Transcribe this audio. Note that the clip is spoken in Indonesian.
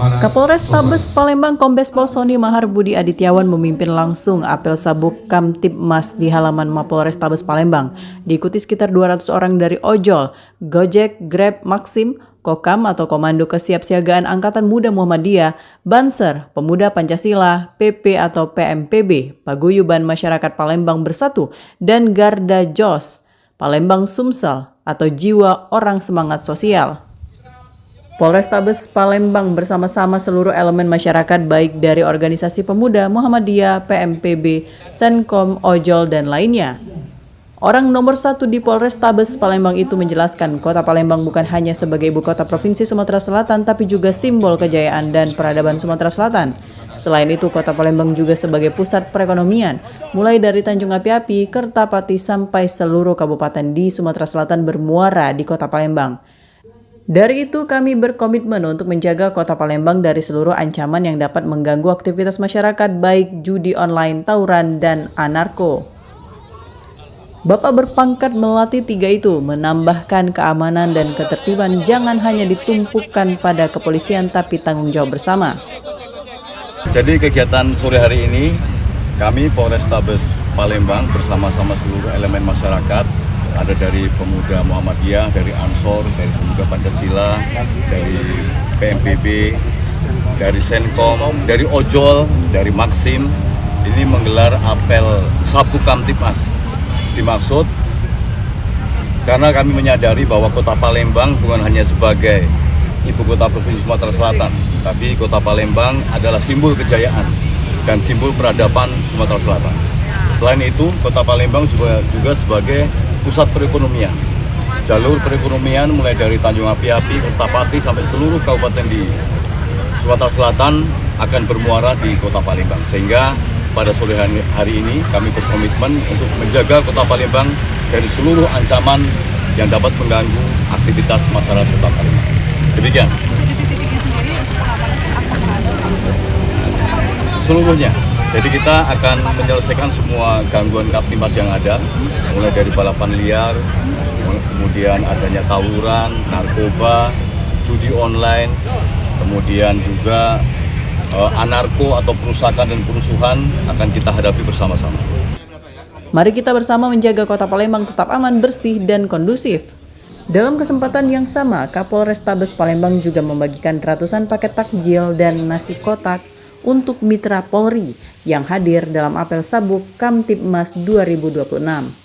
Kapolres Tabes Palembang Kombes Pol Sony Mahar Budi Adityawan memimpin langsung apel sabuk Kamtibmas di halaman Mapolres Tabes Palembang. Diikuti sekitar 200 orang dari Ojol, Gojek, Grab, Maxim, Kokam atau Komando Kesiapsiagaan Angkatan Muda Muhammadiyah, Banser, Pemuda Pancasila, PP atau PMPB, Paguyuban Masyarakat Palembang Bersatu, dan Garda JOS, Palembang Sumsel atau Jiwa Orang Semangat Sosial. Polrestabes Palembang bersama-sama seluruh elemen masyarakat baik dari organisasi pemuda, Muhammadiyah, PMPB, Senkom, Ojol, dan lainnya. Orang nomor 1 di Polrestabes Palembang itu menjelaskan kota Palembang bukan hanya sebagai ibu kota Provinsi Sumatera Selatan tapi juga simbol kejayaan dan peradaban Sumatera Selatan. Selain itu, kota Palembang juga sebagai pusat perekonomian, mulai dari Tanjung Api-Api, Kertapati sampai seluruh kabupaten di Sumatera Selatan bermuara di kota Palembang. Dari itu, kami berkomitmen untuk menjaga kota Palembang dari seluruh ancaman yang dapat mengganggu aktivitas masyarakat baik judi online, tawuran, dan anarko. Bapak berpangkat Melati 3 itu menambahkan keamanan dan ketertiban jangan hanya ditumpukkan pada kepolisian tapi tanggung jawab bersama. Jadi kegiatan sore hari ini kami Polrestabes Palembang bersama-sama seluruh elemen masyarakat, ada dari pemuda Muhammadiyah, dari Ansor, dari pemuda Pancasila, dari PMPB, dari Senkom, dari Ojol, dari Maxim, ini menggelar apel Sabuk Kamtibmas. Dimaksud karena kami menyadari bahwa kota Palembang bukan hanya sebagai ibu kota Provinsi Sumatera Selatan, tapi kota Palembang adalah simbol kejayaan dan simbol peradaban Sumatera Selatan. Selain itu, kota Palembang juga sebagai pusat perekonomian. Jalur perekonomian mulai dari Tanjung Api-Api, Kertapati sampai seluruh kabupaten di Sumatera Selatan akan bermuara di kota Palembang. Sehingga pada sore hari ini kami berkomitmen untuk menjaga kota Palembang dari seluruh ancaman yang dapat mengganggu aktivitas masyarakat kota Palembang. Demikian. Seluruhnya. Jadi kita akan menyelesaikan semua gangguan Kamtibmas yang ada, mulai dari balapan liar, kemudian adanya tawuran, narkoba, judi online, kemudian juga anarko atau perusakan dan perusuhan akan kita hadapi bersama-sama. Mari kita bersama menjaga kota Palembang tetap aman, bersih, dan kondusif. Dalam kesempatan yang sama, Kapolrestabes Palembang juga membagikan ratusan paket takjil dan nasi kotak untuk mitra Polri yang hadir dalam apel sabuk Kamtibmas 2026.